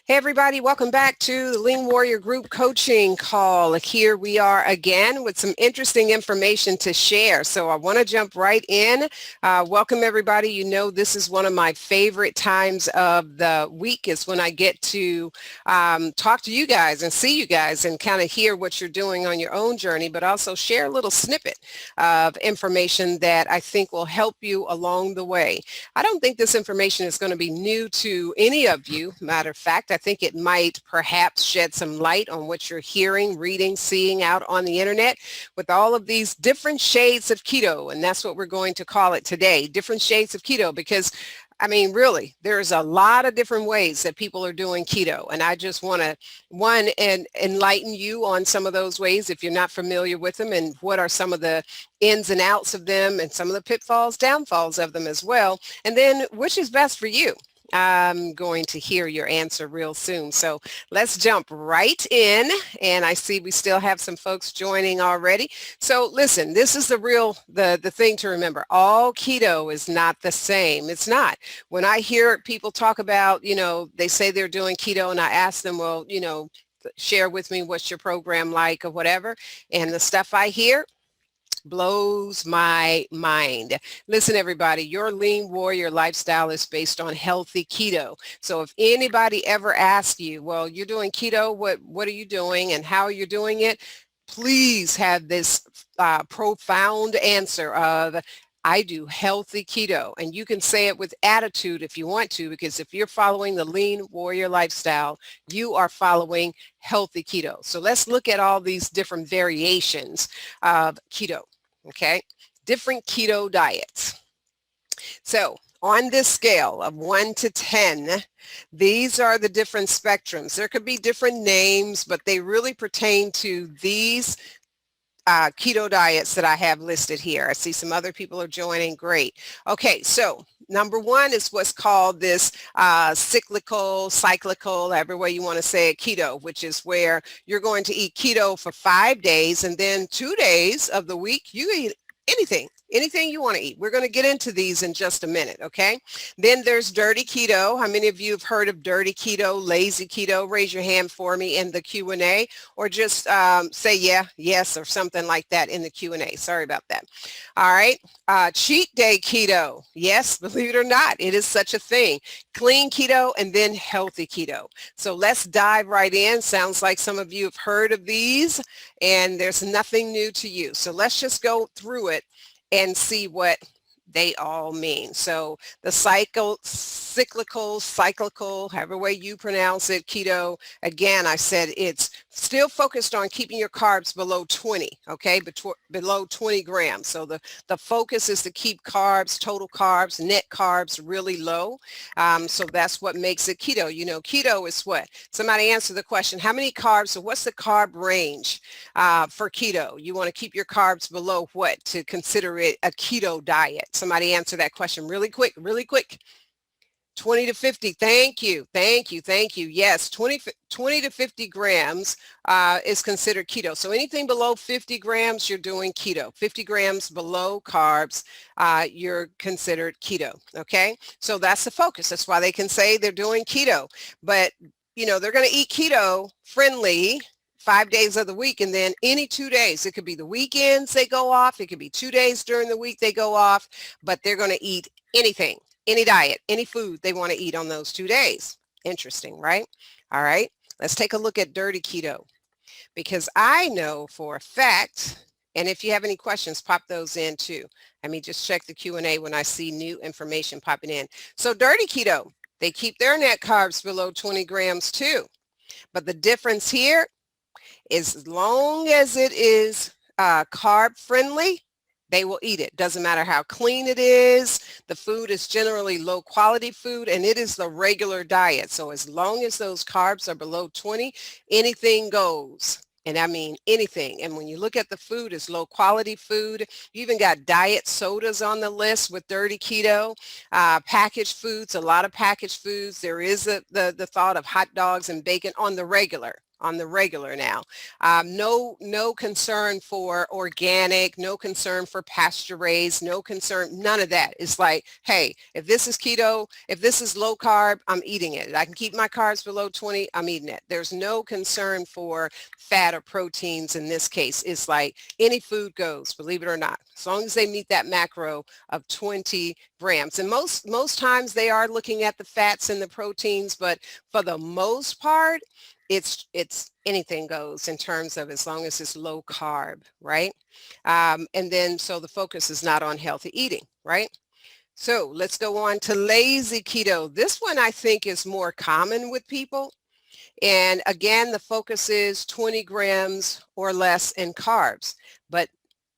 Hey everybody, welcome back to the Lean Warrior Group Coaching Call. Here we are again with some interesting information to share. So I want to jump right in. Welcome everybody. You know this is one of my favorite times of the week is when I get to talk to you guys and see you guys and kind of hear what you're doing on your own journey, but also share a little snippet of information that I think will help you along the way. I don't think this information is going to be new to any of you. Matter of fact, I think it might perhaps shed some light on what you're hearing, reading, seeing out on the internet with all of these different shades of keto. And that's what we're going to call it today, different shades of keto, because I mean, really, there's a lot of different ways that people are doing keto. And I just want to, enlighten you on some of those ways if you're not familiar with them and what are some of the ins and outs of them and some of the pitfalls, downfalls of them as well. And then which is best for you. I'm going to hear your answer real soon. So let's jump right in. And I see we still have some folks joining already. So listen, this is the thing to remember. All keto is not the same. It's not. When I hear people talk about, they say they're doing keto and I ask them, well, share with me what's your program like or whatever. And the stuff I hear blows my mind. Listen, everybody, your lean warrior lifestyle is based on healthy keto. So if anybody ever asks you, well, you're doing keto, what are you doing and how are you doing it? Please have this profound answer of, I do healthy keto. And you can say it with attitude if you want to, because if you're following the lean warrior lifestyle, you are following healthy keto. So let's look at all these different variations of keto. Okay, different keto diets. So on this scale of 1 to 10, these are the different spectrums. There could be different names, but they really pertain to these keto diets that I have listed here. I see some other people are joining. Great. Okay, so number one is what's called this cyclical, every way you want to say it, keto, which is where you're going to eat keto for 5 days and then 2 days of the week you eat anything you want to eat. We're going to get into these in just a minute, okay? Then there's dirty keto. How many of you have heard of dirty keto, lazy keto? Raise your hand for me in the Q&A or just say yes, or something like that in the Q&A. Sorry about that. All right. Cheat day keto. Yes, believe it or not, it is such a thing. Clean keto and then healthy keto. So let's dive right in. Sounds like some of you have heard of these and there's nothing new to you. So let's just go through it and see what they all mean. So the cyclical, however way you pronounce it, keto, again, I said it's still focused on keeping your carbs below 20, okay, below 20 grams. So the focus is to keep carbs, total carbs, net carbs really low. So that's what makes it keto. Keto is what? Somebody answer the question, how many carbs, so what's the carb range for keto? You want to keep your carbs below what to consider it a keto diet? Somebody answer that question really quick. 20 to 50. Thank you. Yes, 20 to 50 grams is considered keto. So anything below 50 grams, you're doing keto. 50 grams below carbs, you're considered keto. Okay. So that's the focus. That's why they can say they're doing keto, but they're going to eat keto friendly 5 days of the week, and then any 2 days, it could be the weekends they go off, it could be 2 days during the week they go off, but they're going to eat anything, any diet, any food they want to eat on those 2 days. Interesting, right? All right, let's take a look at dirty keto, because I know for a fact, and if you have any questions, pop those in too. Let me just check the Q&A when I see new information popping in. So dirty keto, they keep their net carbs below 20 grams too, but the difference here, as long as it is carb friendly, they will eat it. Doesn't matter how clean it is. The food is generally low quality food and it is the regular diet. So as long as those carbs are below 20, anything goes. And I mean anything. And when you look at the food, it's low quality food. You even got diet sodas on the list with dirty keto. Packaged foods, a lot of packaged foods. There is the thought of hot dogs and bacon on the regular. on the regular now. No concern for organic, no concern for pasture raised, no concern, none of that. It's like, hey, if this is keto, if this is low carb, I'm eating it. I can keep my carbs below 20, I'm eating it. There's no concern for fat or proteins in this case. It's like any food goes, believe it or not, as long as they meet that macro of 20 grams. And most times they are looking at the fats and the proteins, but for the most part, it's anything goes in terms of as long as it's low carb, right? And then so the focus is not on healthy eating, right? So let's go on to lazy keto. This one I think is more common with people. And again, the focus is 20 grams or less in carbs, but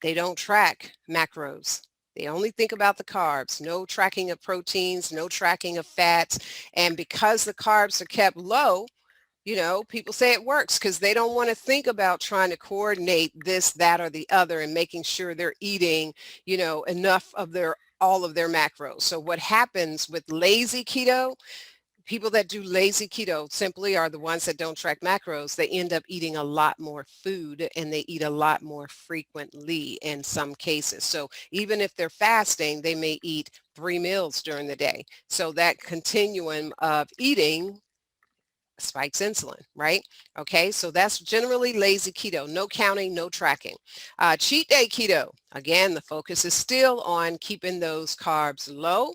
they don't track macros. They only think about the carbs, no tracking of proteins, no tracking of fats. And because the carbs are kept low, you know, people say it works because they don't want to think about trying to coordinate this, that, or the other and making sure they're eating, you know, enough of all of their macros. So what happens with lazy keto, people that do lazy keto simply are the ones that don't track macros. They end up eating a lot more food and they eat a lot more frequently in some cases. So even if they're fasting, they may eat 3 meals during the day. So that continuum of eating spikes insulin, right? Okay, so that's generally lazy keto, no counting, no tracking. Cheat day keto, again, the focus is still on keeping those carbs low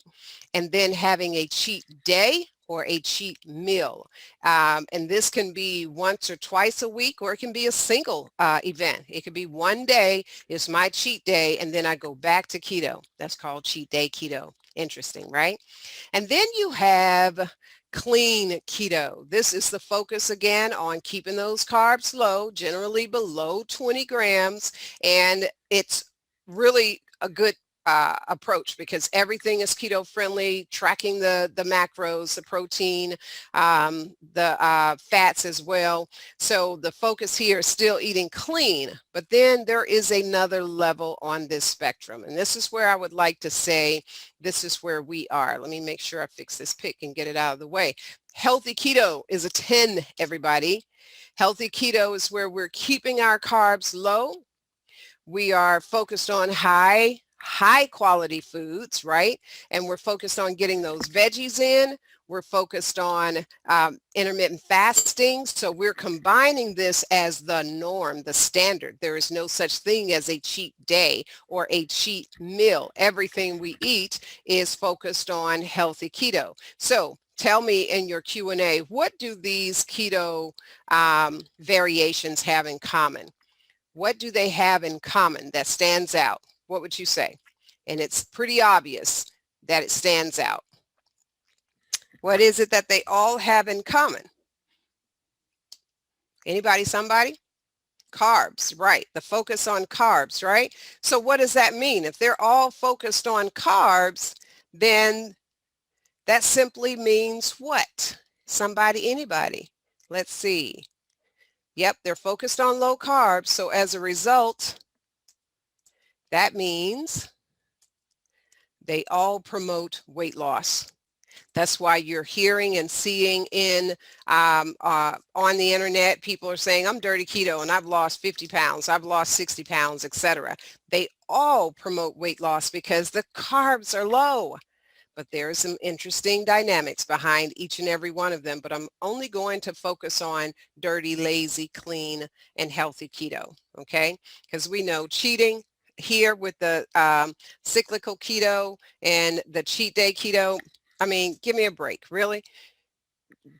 and then having a cheat day or a cheat meal. And this can be once or twice a week, or it can be a single event. It could be one day is my cheat day, and then I go back to keto. That's called cheat day keto. Interesting, right? And then you have clean keto. This is the focus again on keeping those carbs low, generally below 20 grams. And it's really a good approach because everything is keto friendly, tracking the macros, the protein, the fats as well. So the focus here is still eating clean, but then there is another level on this spectrum. And this is where I would like to say, this is where we are. Let me make sure I fix this pic and get it out of the way. Healthy keto is a 10, everybody. Healthy keto is where we're keeping our carbs low. We are focused on high quality foods, right? And we're focused on getting those veggies in. We're focused on intermittent fasting. So we're combining this as the norm, the standard. There is no such thing as a cheat day or a cheat meal. Everything we eat is focused on healthy keto. So tell me in your Q&A, what do these keto variations have in common? What do they have in common that stands out? What would you say? And it's pretty obvious that it stands out. What is it that they all have in common? Anybody, somebody? Carbs, right? The focus on carbs, right? So what does that mean? If they're all focused on carbs, then that simply means what? Somebody, anybody? Let's see. Yep, they're focused on low carbs. So as a result, that means they all promote weight loss. That's why you're hearing and seeing on the internet, people are saying, I'm dirty keto and I've lost 50 pounds, I've lost 60 pounds, etc. They all promote weight loss because the carbs are low. But there are some interesting dynamics behind each and every one of them. But I'm only going to focus on dirty, lazy, clean, and healthy keto, okay? Because we know cheating here with the cyclical keto and the cheat day keto, I mean, give me a break, really?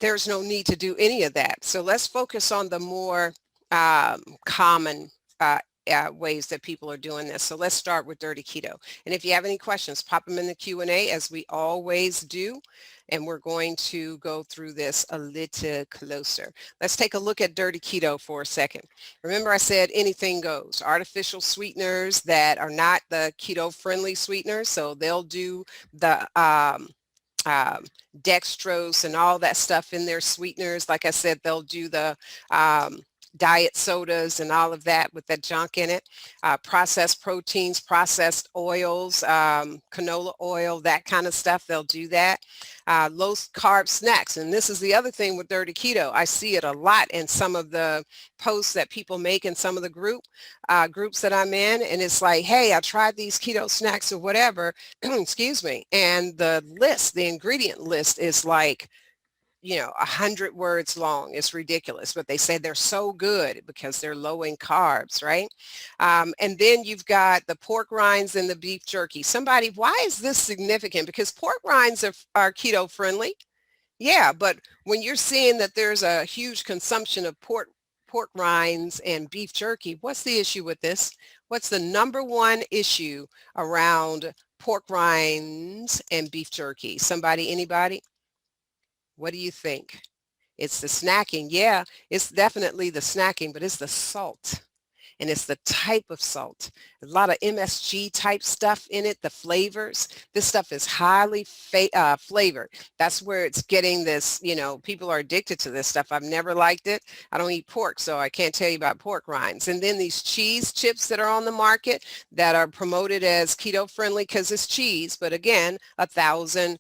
There's no need to do any of that. So let's focus on the more common ways that people are doing this. So let's start with dirty keto. And if you have any questions, pop them in the Q&A as we always do. And we're going to go through this a little closer. Let's take a look at dirty keto for a second. Remember I said anything goes. Artificial sweeteners that are not the keto friendly sweeteners. So they'll do the dextrose and all that stuff in their sweeteners. Like I said, they'll do the diet sodas and all of that with that junk in it, processed proteins, processed oils, canola oil, that kind of stuff. They'll do that. Low carb snacks. And this is the other thing with Dirty Keto. I see it a lot in some of the posts that people make in some of the groups that I'm in. And it's like, hey, I tried these keto snacks or whatever, excuse me. And the ingredient list is like, 100 words long. It's ridiculous, but they say they're so good because they're low in carbs, right? And then you've got the pork rinds and the beef jerky. Somebody, why is this significant? Because pork rinds are keto friendly. Yeah, but when you're seeing that there's a huge consumption of pork rinds and beef jerky, what's the issue with this? What's the number one issue around pork rinds and beef jerky? Somebody, anybody? What do you think? It's the snacking. Yeah, it's definitely the snacking, but it's the salt. And it's the type of salt. A lot of MSG type stuff in it, the flavors. This stuff is highly flavored. That's where it's getting this, people are addicted to this stuff. I've never liked it. I don't eat pork, so I can't tell you about pork rinds. And then these cheese chips that are on the market that are promoted as keto friendly because it's cheese, but again, 1,000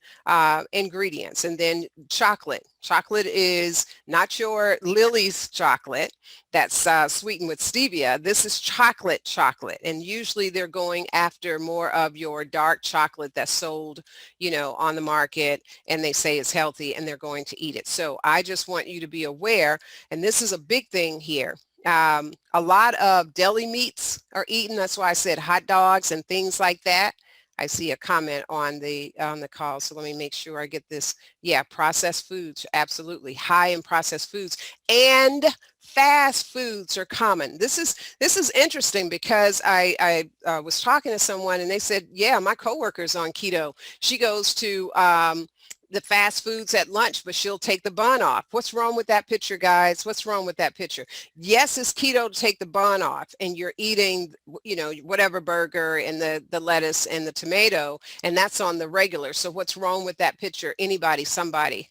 ingredients. And then chocolate. Chocolate is not your Lily's chocolate that's sweetened with stevia. This is chocolate. And usually they're going after more of your dark chocolate that's sold, on the market, and they say it's healthy and they're going to eat it. So I just want you to be aware, and this is a big thing here. A lot of deli meats are eaten. That's why I said hot dogs and things like that. I see a comment on the call, so let me make sure I get this. Yeah, processed foods, absolutely. High in processed foods, and fast foods are common. This is interesting because I was talking to someone and they said, yeah, my coworker's on keto. She goes to the fast foods at lunch, but she'll take the bun off. What's wrong with that picture, guys? What's wrong with that picture? Yes, it's keto to take the bun off, and you're eating, whatever burger and the lettuce and the tomato, and that's on the regular. So what's wrong with that picture? Anybody, somebody?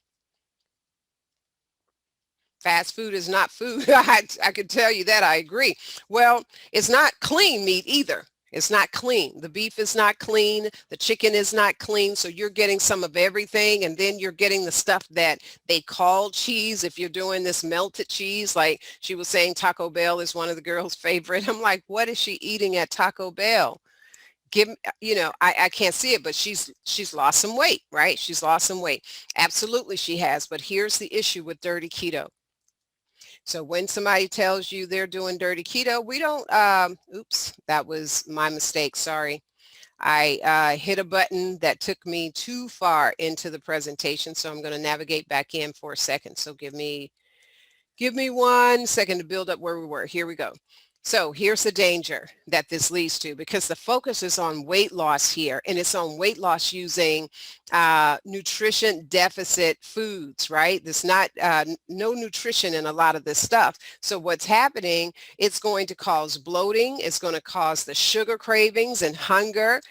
Fast food is not food. I can tell you that. I agree. Well, it's not clean meat either. It's not clean. The beef is not clean. The chicken is not clean. So you're getting some of everything. And then you're getting the stuff that they call cheese. If you're doing this melted cheese, like she was saying, Taco Bell is one of the girls' favorite. I'm like, what is she eating at Taco Bell? I can't see it, but she's lost some weight, right? She's lost some weight. Absolutely she has. But here's the issue with Dirty Keto. So when somebody tells you they're doing Dirty Keto, we don't, oops, that was my mistake. Sorry. I hit a button that took me too far into the presentation. So I'm going to navigate back in for a second. So give me 1 second to build up where we were. Here we go. So here's the danger that this leads to, because the focus is on weight loss here, and it's on weight loss using nutrition deficit foods, right? There's not no nutrition in a lot of this stuff. So what's happening, it's going to cause bloating. It's going to cause the sugar cravings and hunger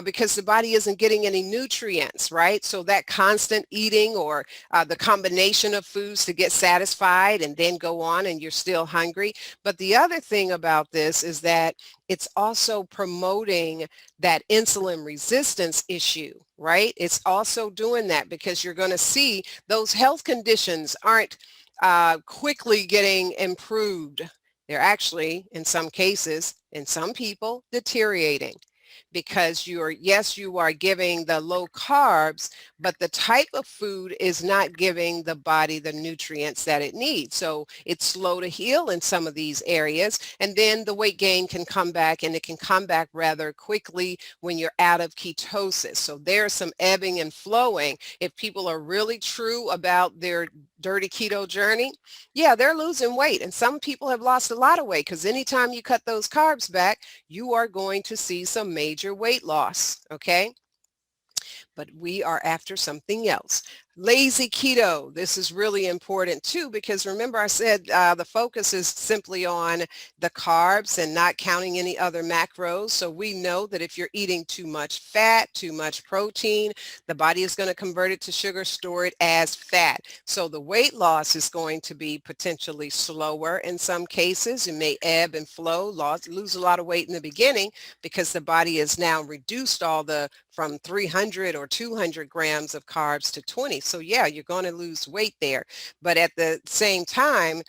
because the body isn't getting any nutrients, right? So that constant eating or the combination of foods to get satisfied and then go on and you're still hungry. But the other thing about this is that it's also promoting that insulin resistance issue, right? It's also doing that because you're going to see those health conditions aren't quickly getting improved. They're actually, in some cases, in some people, deteriorating. Because you are giving the low carbs, but the type of food is not giving the body the nutrients that it needs. So it's slow to heal in some of these areas. And then the weight gain can come back, and it can come back rather quickly when you're out of ketosis. So there's some ebbing and flowing. If people are really true about their Dirty Keto journey, yeah, they're losing weight. And some people have lost a lot of weight because anytime you cut those carbs back, you are going to see some major weight loss, okay? But we are after something else. Lazy keto. This is really important too, because remember I said the focus is simply on the carbs and not counting any other macros. So we know that if you're eating too much fat, too much protein, the body is going to convert it to sugar, store it as fat. So the weight loss is going to be potentially slower in some cases. It may ebb and flow, lose a lot of weight in the beginning because the body has now reduced all the from 300 or 200 grams of carbs to 20. So yeah, you're going to lose weight there. But at the same time,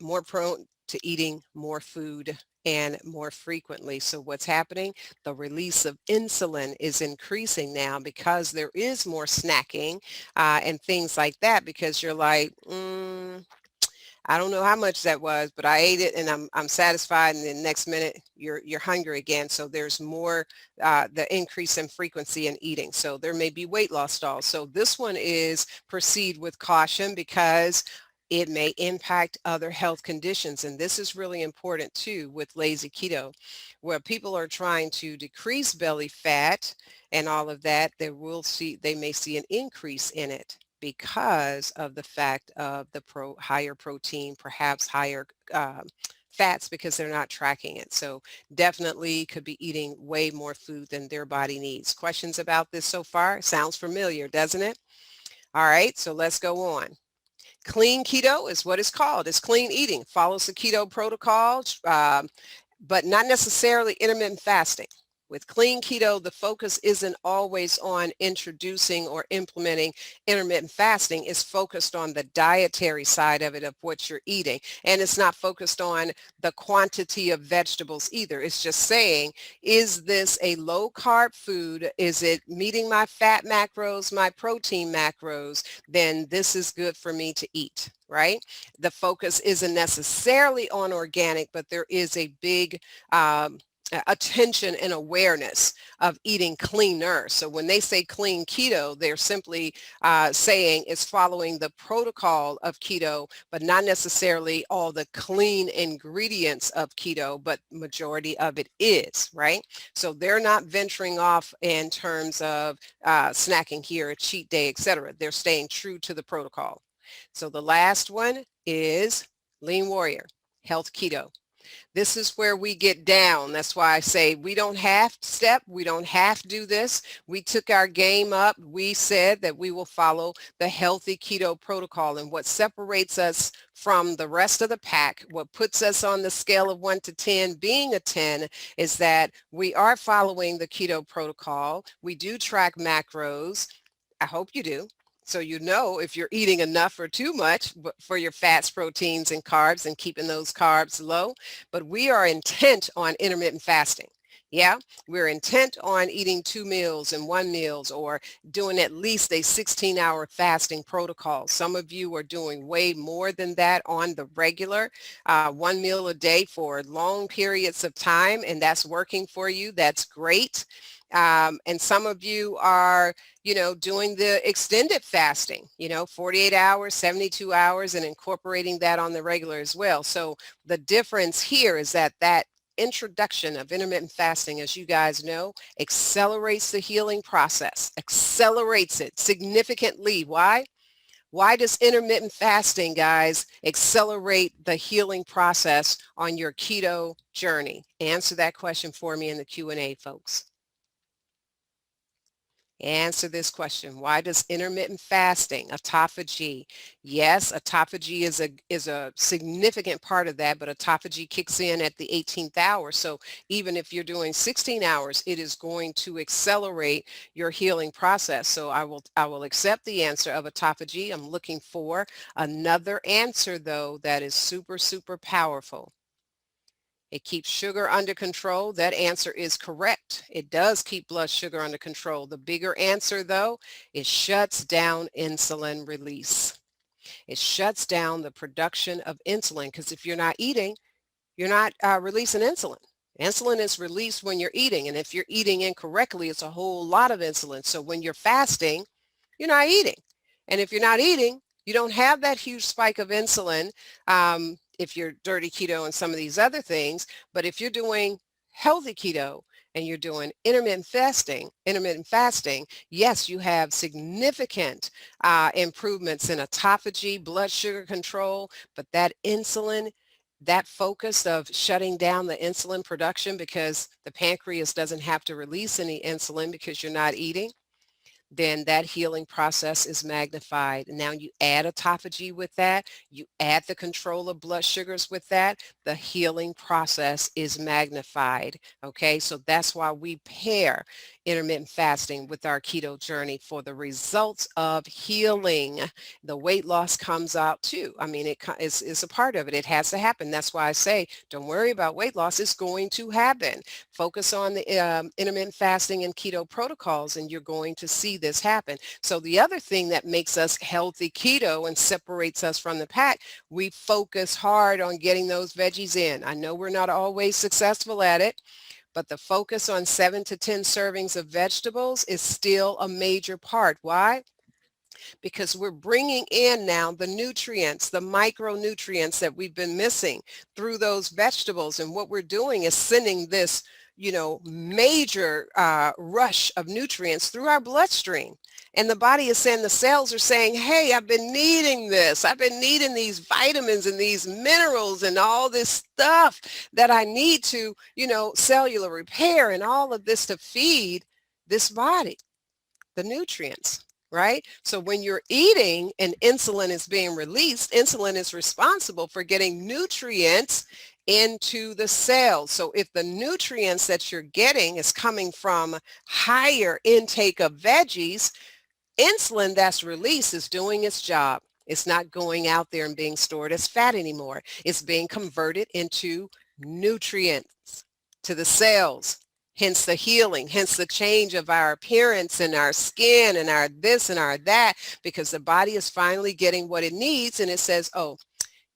more prone to eating more food and more frequently. So what's happening? The release of insulin is increasing now because there is more snacking and things like that, because you're like, I don't know how much that was, but I ate it and I'm satisfied. And then next minute you're hungry again. So there's more, the increase in frequency in eating. So there may be weight loss stalls. So this one is proceed with caution because it may impact other health conditions. And this is really important too with lazy keto, where people are trying to decrease belly fat and all of that, they may see an increase in it because of the fact of the higher protein, perhaps higher fats, because they're not tracking it. So definitely could be eating way more food than their body needs. Questions about this so far? Sounds familiar, doesn't it? All right, so let's go on. Clean keto is what it's called. It's clean eating, follows the keto protocol, but not necessarily intermittent fasting. With clean keto, the focus isn't always on introducing or implementing intermittent fasting. It's focused on the dietary side of it, of what you're eating. And it's not focused on the quantity of vegetables either. It's just saying, is this a low carb food? Is it meeting my fat macros, my protein macros? Then this is good for me to eat, right? The focus isn't necessarily on organic, but there is a big attention and awareness of eating cleaner. So when they say clean keto, they're simply saying it's following the protocol of keto, but not necessarily all the clean ingredients of keto, but majority of it is, right? So they're not venturing off in terms of snacking here, a cheat day, etc. They're staying true to the protocol. So the last one is Lean Warrior, Health Keto. This is where we get down. That's why I say we don't have to step. We don't have to do this. We took our game up. We said that we will follow the healthy keto protocol. And what separates us from the rest of the pack, what puts us on the scale of 1 to 10 being a 10, is that we are following the keto protocol. We do track macros. I hope you do. So you know if you're eating enough or too much for your fats, proteins, and carbs, and keeping those carbs low. But we are intent on intermittent fasting. Yeah, we're intent on eating 2 meals and 1 meals, or doing at least a 16-hour fasting protocol. Some of you are doing way more than that on the regular, 1 meal a day for long periods of time, and that's working for you. That's great. And some of you are, doing the extended fasting, 48 hours, 72 hours, and incorporating that on the regular as well. So the difference here is that introduction of intermittent fasting, as you guys know, accelerates the healing process, accelerates it significantly. Why? Why does intermittent fasting, guys, accelerate the healing process on your keto journey? Answer that question for me in the Q&A, folks. Answer this question. Why does intermittent fasting, autophagy? Yes, autophagy is a significant part of that, but autophagy kicks in at the 18th hour. So even if you're doing 16 hours, it is going to accelerate your healing process. So I will accept the answer of autophagy. I'm looking for another answer though that is super, super powerful. It keeps sugar under control. That answer is correct. It does keep blood sugar under control. The bigger answer, though, it shuts down insulin release. It shuts down the production of insulin, because if you're not eating, you're not releasing insulin. Insulin is released when you're eating, and if you're eating incorrectly, it's a whole lot of insulin. So when you're fasting, you're not eating. And if you're not eating, you don't have that huge spike of insulin if you're dirty keto and some of these other things. But if you're doing healthy keto and you're doing intermittent fasting, yes, you have significant improvements in autophagy, blood sugar control, but that insulin, that focus of shutting down the insulin production because the pancreas doesn't have to release any insulin because you're not eating, then that healing process is magnified. Now you add autophagy with that, you add the control of blood sugars with that, the healing process is magnified. Okay, so that's why we pair intermittent fasting with our keto journey for the results of healing. The weight loss comes out too. I mean, it's a part of it. It has to happen. That's why I say, don't worry about weight loss. It's going to happen. Focus on the intermittent fasting and keto protocols, and you're going to see this happen. So the other thing that makes us healthy keto and separates us from the pack, we focus hard on getting those veggies in. I know we're not always successful at it, but the focus on 7 to 10 servings of vegetables is still a major part. Why? Because we're bringing in now the nutrients, the micronutrients that we've been missing through those vegetables. And what we're doing is sending this, major rush of nutrients through our bloodstream. And the body is saying, the cells are saying, hey, I've been needing this. I've been needing these vitamins and these minerals and all this stuff that I need to, cellular repair and all of this to feed this body, the nutrients. Right? So when you're eating and insulin is being released, insulin is responsible for getting nutrients into the cells. So if the nutrients that you're getting is coming from higher intake of veggies, insulin that's released is doing its job. It's not going out there and being stored as fat anymore. It's being converted into nutrients to the cells. Hence the healing, hence the change of our appearance and our skin and our this and our that, because the body is finally getting what it needs, and it says, oh,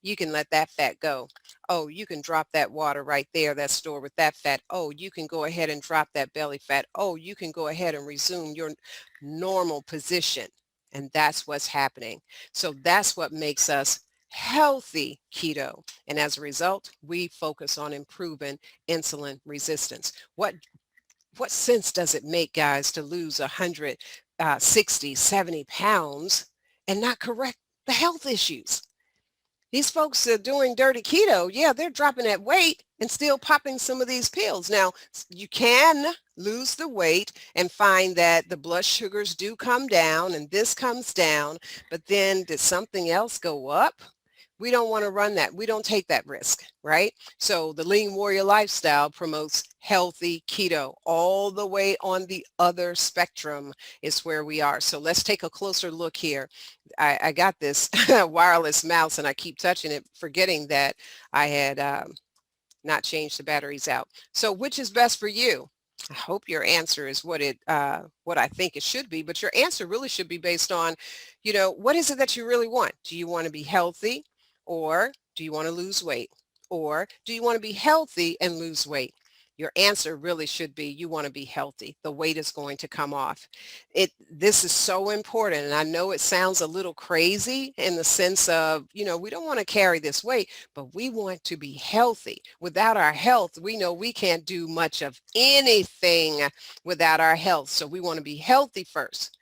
you can let that fat go. Oh, you can drop that water right there that's stored with that fat. Oh, you can go ahead and drop that belly fat. Oh, you can go ahead and resume your normal position. And that's what's happening. So that's what makes us healthy keto. And as a result, we focus on improving insulin resistance. What sense does it make, guys, to lose 160, 70 pounds and not correct the health issues? These folks are doing dirty keto. Yeah, they're dropping that weight and still popping some of these pills. Now, you can lose the weight and find that the blood sugars do come down and this comes down, but then did something else go up? We don't want to run that. We don't take that risk, right? So the Lean Warrior lifestyle promotes healthy keto. All the way on the other spectrum is where we are. So let's take a closer look here. I got this wireless mouse and I keep touching it, forgetting that I had not changed the batteries out. So which is best for you? I hope your answer is what I think it should be, but your answer really should be based on, what is it that you really want? Do you want to be healthy, or do you want to lose weight? Or do you want to be healthy and lose weight? Your answer really should be you want to be healthy. The weight is going to come off. This is so important. And I know it sounds a little crazy in the sense of, we don't want to carry this weight, but we want to be healthy. Without our health, we know we can't do much of anything without our health. So we want to be healthy first.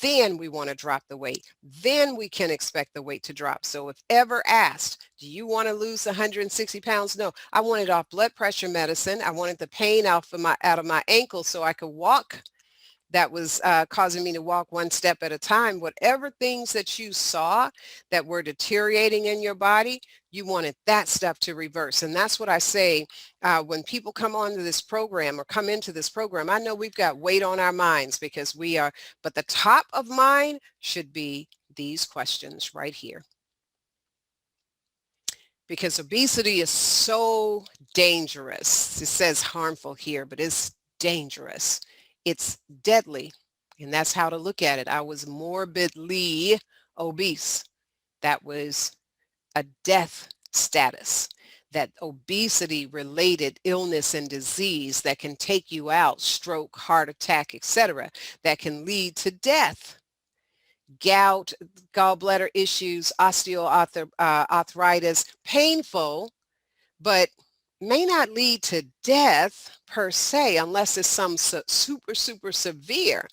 Then we want to drop the weight. Then we can expect the weight to drop. So if ever asked, do you want to lose 160 pounds? No, I wanted off blood pressure medicine. I wanted the pain out of my ankle so I could walk. That was causing me to walk one step at a time. Whatever things that you saw that were deteriorating in your body, you wanted that stuff to reverse. And that's what I say when people come onto this program or come into this program. I know we've got weight on our minds because we are, but the top of mind should be these questions right here. Because obesity is so dangerous. It says harmful here, but it's dangerous. It's deadly, and that's how to look at it. I was morbidly obese. That was a death status. That obesity-related illness and disease that can take you out, stroke, heart attack, etc., that can lead to death. Gout, gallbladder issues, osteoarthritis, painful, but may not lead to death per se, unless it's some super severe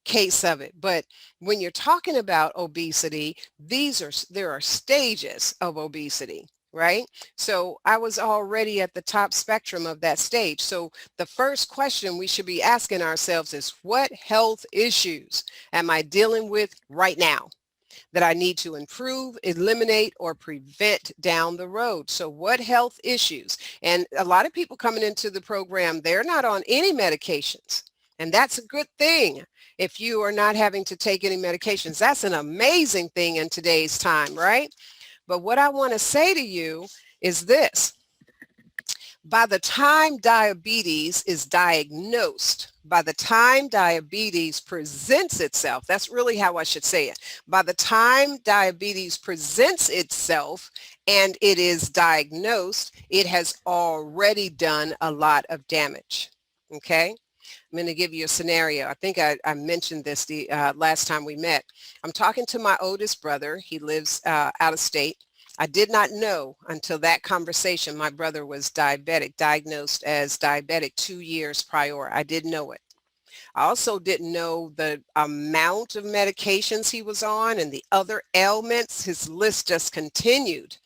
case of it. But when you're talking about obesity, there are stages of obesity, right? So I was already at the top spectrum of that stage. So the first question we should be asking ourselves is, what health issues am I dealing with right now that I need to improve, eliminate, or prevent down the road? So what health issues? And a lot of people coming into the program, they're not on any medications. And that's a good thing. If you are not having to take any medications, that's an amazing thing in today's time, right? But what I want to say to you is this. By the time diabetes is diagnosed, by the time diabetes presents itself, that's really how I should say it. By the time diabetes presents itself and it is diagnosed, it has already done a lot of damage. Okay? I'm going to give you a scenario. I think I mentioned this the last time we met. I'm talking to my oldest brother. He lives out of state. I did not know until that conversation my brother was diabetic, diagnosed as diabetic 2 years prior. I didn't know it. I also didn't know the amount of medications he was on and the other ailments. His list just continued.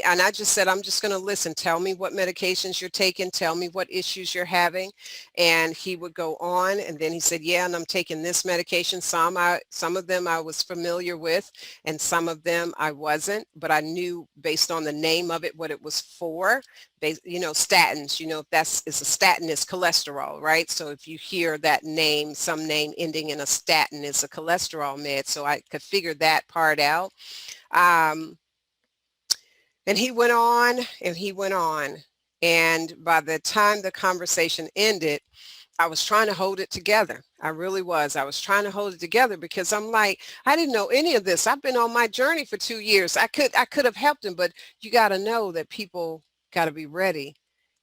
And I just said, I'm just going to listen. Tell me what medications you're taking. Tell me what issues you're having. And he would go on. And then he said, yeah, and I'm taking this medication. Some of them I was familiar with, and some of them I wasn't. But I knew based on the name of it what it was for. Statins, it's a statin is cholesterol, right? So if you hear that name, some name ending in a statin is a cholesterol med. So I could figure that part out. And he went on and he went on. And by the time the conversation ended, I was trying to hold it together. I really was. I was trying to hold it together because I'm like, I didn't know any of this. I've been on my journey for 2 years. I could have helped him, but you got to know that people got to be ready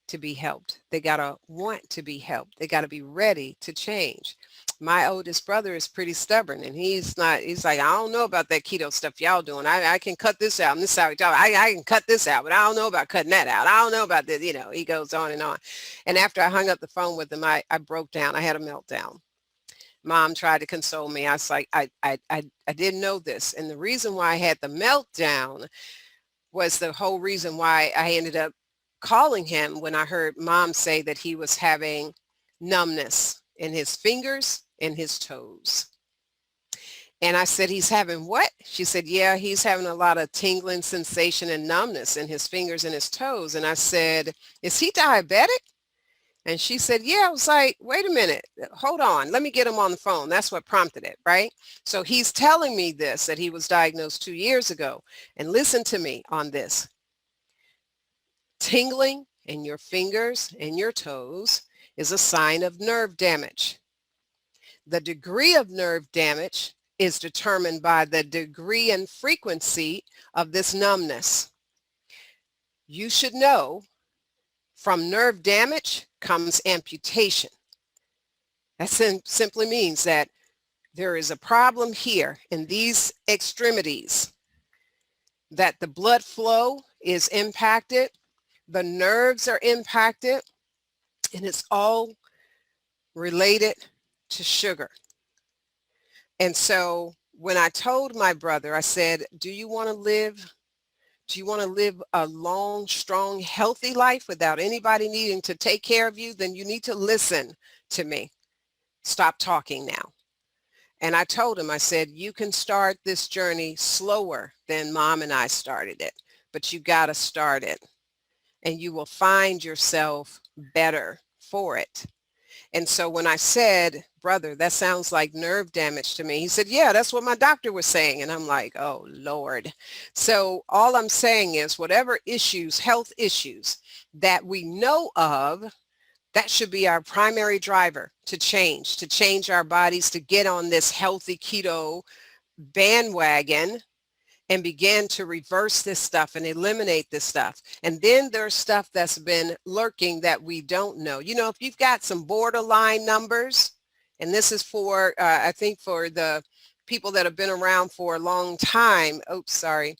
to be helped. They got to want to be helped. They got to be ready to change. My oldest brother is pretty stubborn, and he's like, I don't know about that keto stuff y'all doing. I can cut this out and this out. I can cut this out, but I don't know about cutting that out. I don't know about this. He goes on and on. And after I hung up the phone with him, I broke down. I had a meltdown. Mom tried to console me. I was like, I didn't know this. And the reason why I had the meltdown was the whole reason why I ended up calling him when I heard Mom say that he was having numbness in his fingers and his toes. And I said, he's having what? She said, yeah, he's having a lot of tingling sensation and numbness in his fingers and his toes. And I said, is he diabetic? And she said, yeah. I was like, wait a minute, hold on, let me get him on the phone. That's what prompted it, right? So he's telling me this, that he was diagnosed 2 years ago. And listen to me on this. Tingling in your fingers and your toes is a sign of nerve damage. The degree of nerve damage is determined by the degree and frequency of this numbness. You should know from nerve damage comes amputation. That simply means that there is a problem here in these extremities, that the blood flow is impacted, the nerves are impacted, and it's all related to sugar. And so when I told my brother, I said, do you want to live a long, strong, healthy life without anybody needing to take care of you? Then you need to listen to me. Stop talking now. And I told him, I said, you can start this journey slower than Mom and I started it, but you got to start it, and you will find yourself better for it. And so when I said, brother, that sounds like nerve damage to me, he said, yeah, that's what my doctor was saying. And I'm like, oh, Lord. So all I'm saying is whatever issues, health issues that we know of, that should be our primary driver to change our bodies, to get on this healthy keto bandwagon and begin to reverse this stuff and eliminate this stuff. And then there's stuff that's been lurking that we don't know. If you've got some borderline numbers, and this is for, I think for the people that have been around for a long time. Oops, sorry.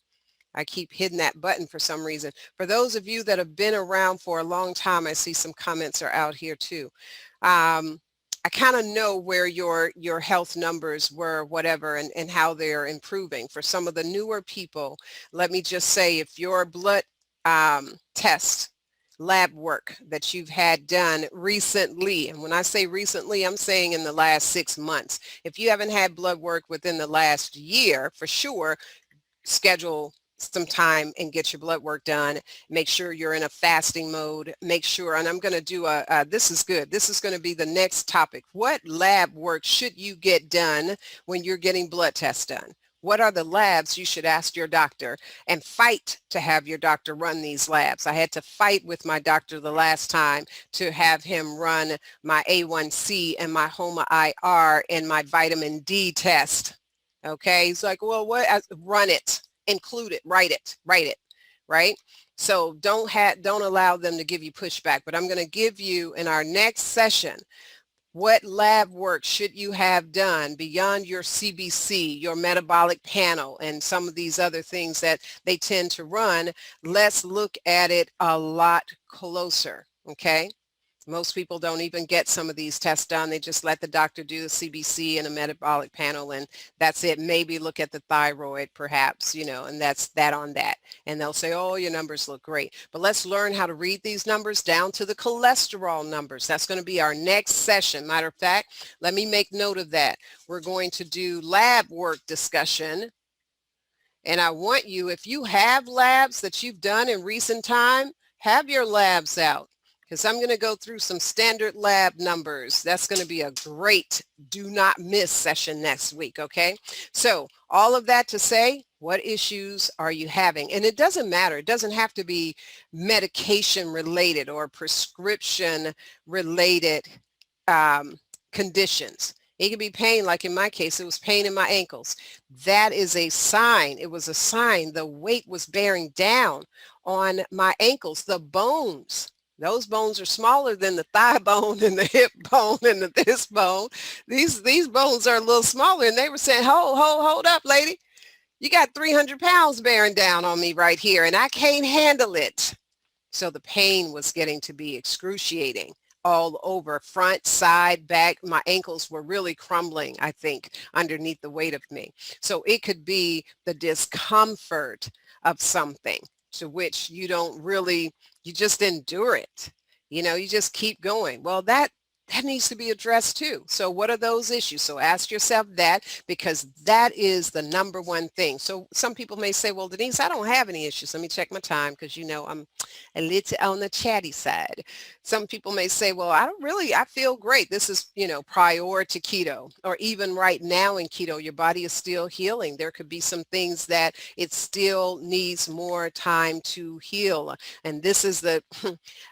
I keep hitting that button for some reason. For those of you that have been around for a long time, I see some comments are out here too. I kind of know where your health numbers were, whatever, and how they're improving. For some of the newer people, let me just say, if your blood test lab work that you've had done recently, and when I say recently, I'm saying in the last 6 months. If you haven't had blood work within the last year, for sure, schedule some time and get your blood work done. Make sure you're in a fasting mode. Make sure, and I'm going to do this is good. This is going to be the next topic. What lab work should you get done when you're getting blood tests done? What are the labs you should ask your doctor, and fight to have your doctor run these labs? I had to fight with my doctor the last time to have him run my A1C and my HOMA IR and my vitamin D test. Okay, he's like, well, what? Run it, include it, write it, right? So don't allow them to give you pushback. But I'm going to give you in our next session, what lab work should you have done beyond your CBC, your metabolic panel, and some of these other things that they tend to run? Let's look at it a lot closer, okay? Most people don't even get some of these tests done. They just let the doctor do the CBC and a metabolic panel, and that's it. Maybe look at the thyroid perhaps, and that's that on that. And they'll say, oh, your numbers look great. But let's learn how to read these numbers down to the cholesterol numbers. That's going to be our next session. Matter of fact, let me make note of that. We're going to do lab work discussion. And I want you, if you have labs that you've done in recent time, have your labs out, because I'm going to go through some standard lab numbers. That's going to be a great do not miss session next week, okay? So all of that to say, what issues are you having? And it doesn't matter. It doesn't have to be medication related or prescription related conditions. It could be pain, like in my case, it was pain in my ankles. That is a sign. It was a sign the weight was bearing down on my ankles, the bones. Those bones are smaller than the thigh bone and the hip bone and this bone. These bones are a little smaller, and they were saying, hold up, lady. You got 300 pounds bearing down on me right here, and I can't handle it. So the pain was getting to be excruciating all over, front, side, back. My ankles were really crumbling, I think, underneath the weight of me. So it could be the discomfort of something to which you don't really, you just endure it. You just keep going. Well, that needs to be addressed too. So what are those issues? So ask yourself that, because that is the number one thing. So some people may say, well, Denise, I don't have any issues. Let me check my time, because I'm a little on the chatty side. Some people may say, well, I feel great. This is, prior to keto, or even right now in keto, your body is still healing. There could be some things that it still needs more time to heal. And this is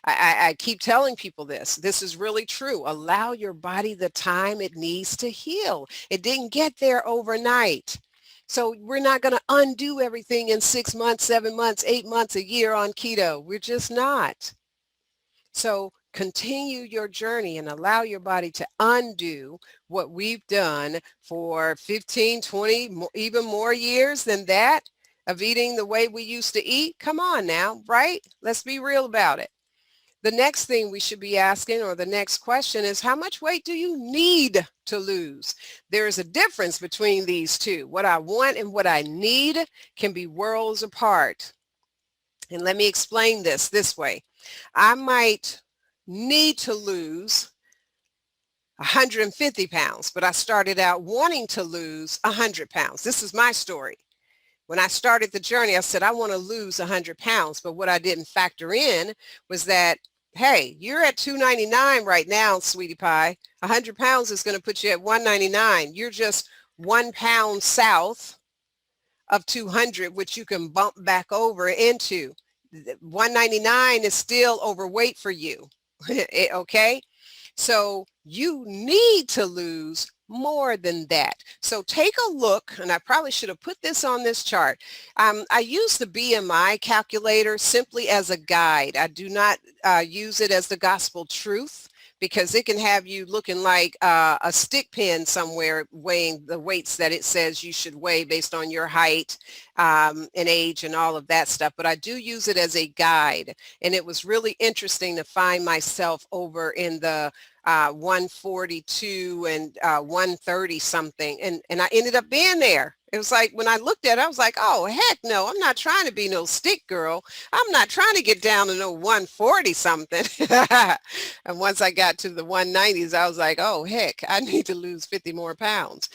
I keep telling people this is really true. Allow your body the time it needs to heal. It didn't get there overnight. So we're not going to undo everything in 6 months, 7 months, 8 months, a year on keto. We're just not. So continue your journey and allow your body to undo what we've done for 15, 20, even more years than that of eating the way we used to eat. Come on now, right? Let's be real about it. The next thing we should be asking, or the next question, is how much weight do you need to lose? There is a difference between these two. What I want and what I need can be worlds apart. And let me explain this way. I might need to lose 150 pounds, but I started out wanting to lose 100 pounds. This is my story. When I started the journey, I said, I want to lose 100 pounds. But what I didn't factor in was that, hey, you're at 299 right now, sweetie pie. 100 pounds is going to put you at 199. You're just 1 pound south of 200, which you can bump back over into. 199 is still overweight for you. Okay? So you need to lose more than that. So take a look, and I probably should have put this on this chart. I use the BMI calculator simply as a guide. I do not use it as the gospel truth, because it can have you looking like a stick pin somewhere weighing the weights that it says you should weigh based on your height and age and all of that stuff. But I do use it as a guide. And it was really interesting to find myself over in the 142 and 130 something. And I ended up being there. It was like when I looked at it, I was like, oh, heck no, I'm not trying to be no stick girl. I'm not trying to get down to no 140 something. And once I got to the 190s, I was like, oh, heck, I need to lose 50 more pounds.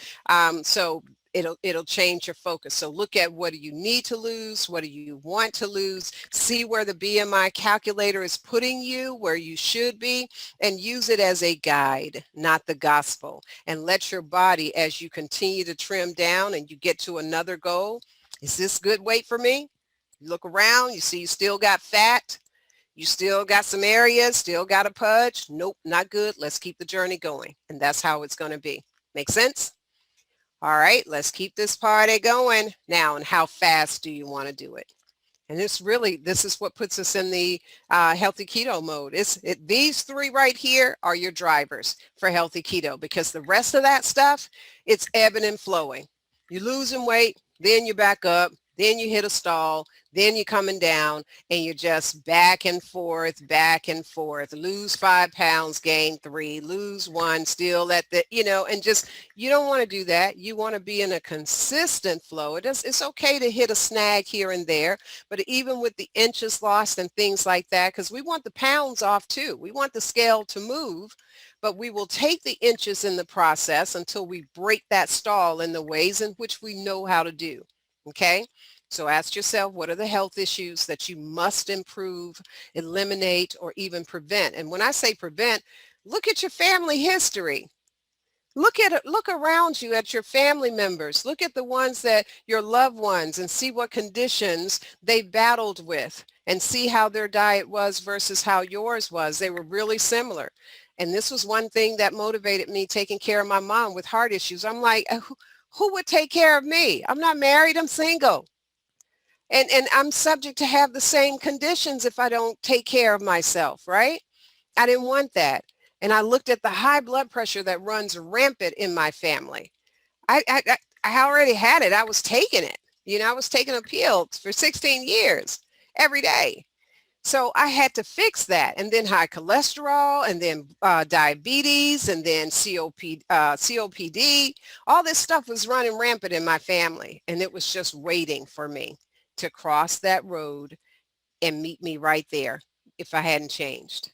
So it'll change your focus. So look at what do you need to lose? What do you want to lose? See where the BMI calculator is putting you, where you should be, and use it as a guide, not the gospel. And let your body, as you continue to trim down and you get to another goal, is this good weight for me? You look around, you see you still got fat. You still got some areas, still got a pudge. Nope, not good. Let's keep the journey going. And that's how it's going to be. Make sense? All right, let's keep this party going. Now, and how fast do you want to do it? And this is what puts us in the healthy keto mode. These three right here are your drivers for healthy keto, because the rest of that stuff, it's ebbing and flowing. You're losing weight, then you're back up, then you hit a stall, then you're coming down, and you're just back and forth, lose 5 pounds, gain 3, lose 1, still at the, and just, you don't want to do that. You want to be in a consistent flow. It's okay to hit a snag here and there, but even with the inches lost and things like that, because we want the pounds off too. We want the scale to move, but we will take the inches in the process until we break that stall in the ways in which we know how to do. Okay? So ask yourself, what are the health issues that you must improve, eliminate, or even prevent? And when I say prevent, look at your family history. Look around you at your family members. Look at the ones that your loved ones and see what conditions they battled with and see how their diet was versus how yours was. They were really similar. And this was one thing that motivated me, taking care of my mom with heart issues. I'm like, who would take care of me? I'm not married, I'm single. And I'm subject to have the same conditions if I don't take care of myself, right? I didn't want that. And I looked at the high blood pressure that runs rampant in my family. I already had it. I was taking it. I was taking a pill for 16 years every day. So I had to fix that. And then high cholesterol, and then diabetes, and then COPD. All this stuff was running rampant in my family. And it was just waiting for me to cross that road and meet me right there if I hadn't changed.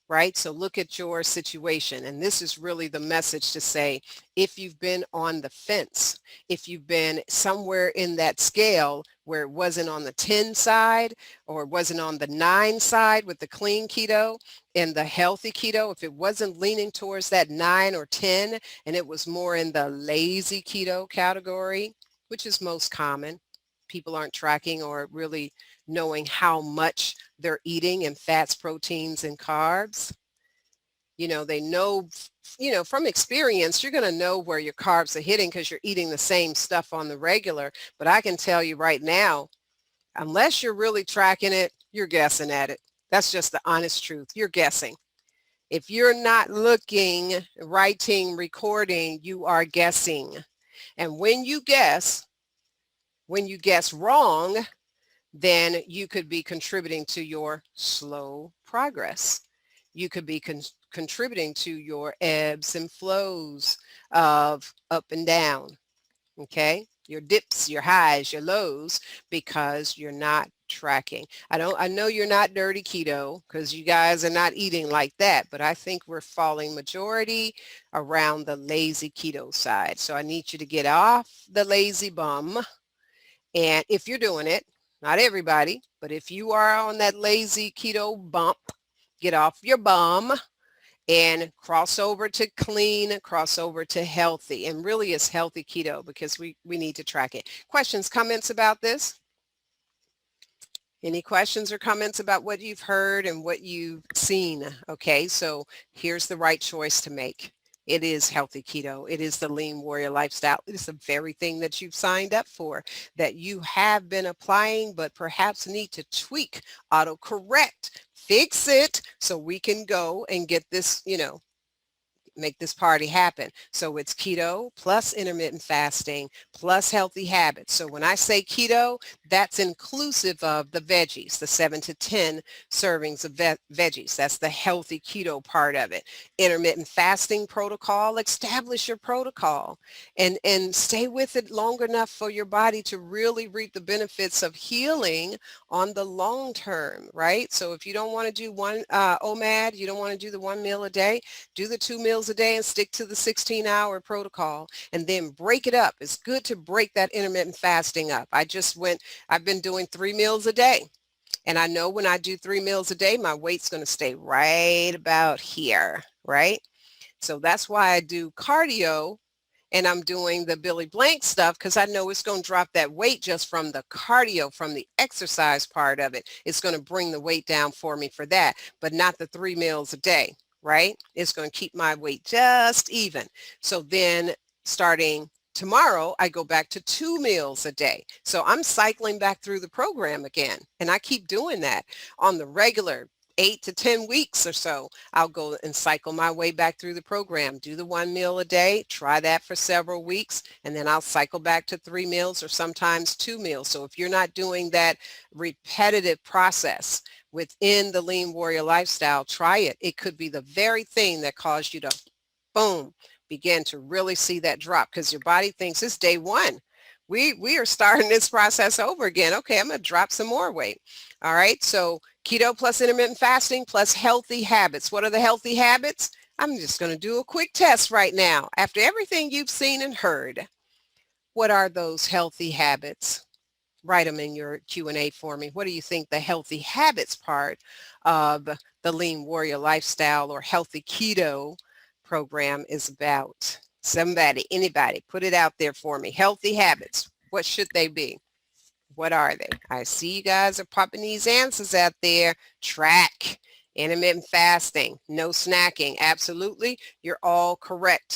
Right? So look at your situation. And this is really the message to say, if you've been on the fence, if you've been somewhere in that scale where it wasn't on the 10 side or it wasn't on the 9 side with the clean keto and the healthy keto, if it wasn't leaning towards that 9 or 10 and it was more in the lazy keto category, which is most common, people aren't tracking or really knowing how much they're eating in fats, proteins, and carbs. They know, from experience, you're going to know where your carbs are hitting because you're eating the same stuff on the regular. But I can tell you right now, unless you're really tracking it, you're guessing at it. That's just the honest truth. You're guessing. If you're not looking, writing, recording, you are guessing. And when you guess wrong, then you could be contributing to your slow progress. You could be contributing to your ebbs and flows of up and down, okay? Your dips, your highs, your lows, because you're not tracking. I know you're not dirty keto because you guys are not eating like that, but I think we're falling majority around the lazy keto side. So I need you to get off the lazy bum. And if you're doing it, not everybody, but if you are on that lazy keto bump, get off your bum and cross over to clean, cross over to healthy. And really it's healthy keto because we need to track it. Questions, comments about this? Any questions or comments about what you've heard and what you've seen? Okay, so here's the right choice to make. It is healthy keto. It is the lean warrior lifestyle. It is the very thing that you've signed up for, that you have been applying, but perhaps need to tweak, autocorrect, fix it so we can go and get this, make this party happen. So it's keto plus intermittent fasting plus healthy habits. So when I say keto, that's inclusive of the veggies, the 7 to 10 servings of veggies. That's the healthy keto part of it. Intermittent fasting protocol, establish your protocol and stay with it long enough for your body to really reap the benefits of healing on the long term, right? So if you don't want to do one OMAD, you don't want to do the 1 meal a day, do the 2 meals a day and stick to the 16-hour protocol and then break it up. It's good to break that intermittent fasting up. I've been doing 3 meals a day. And I know when I do 3 meals a day, my weight's going to stay right about here, right? So that's why I do cardio and I'm doing the Billy Blank stuff because I know it's going to drop that weight just from the cardio, from the exercise part of it. It's going to bring the weight down for me for that, but not the 3 meals a day, right? It's going to keep my weight just even. So then starting tomorrow, I go back to 2 meals a day. So I'm cycling back through the program again. And I keep doing that on the regular 8 to 10 weeks or so. I'll go and cycle my way back through the program, do the 1 meal a day, try that for several weeks, and then I'll cycle back to 3 meals or sometimes 2 meals. So if you're not doing that repetitive process within the Lean Warrior lifestyle, try it. It could be the very thing that caused you to, boom, begin to really see that drop because your body thinks it's day one. We are starting this process over again. Okay, I'm going to drop some more weight. All right, so keto plus intermittent fasting plus healthy habits. What are the healthy habits? I'm just going to do a quick test right now. After everything you've seen and heard, what are those healthy habits? Write them in your Q&A for me. What do you think the healthy habits part of the Lean Warrior lifestyle or healthy keto program is about? Somebody, anybody, put it out there for me. Healthy habits. What should they be? What are they? I see you guys are popping these answers out there. Track, intermittent fasting, no snacking. Absolutely. You're all correct.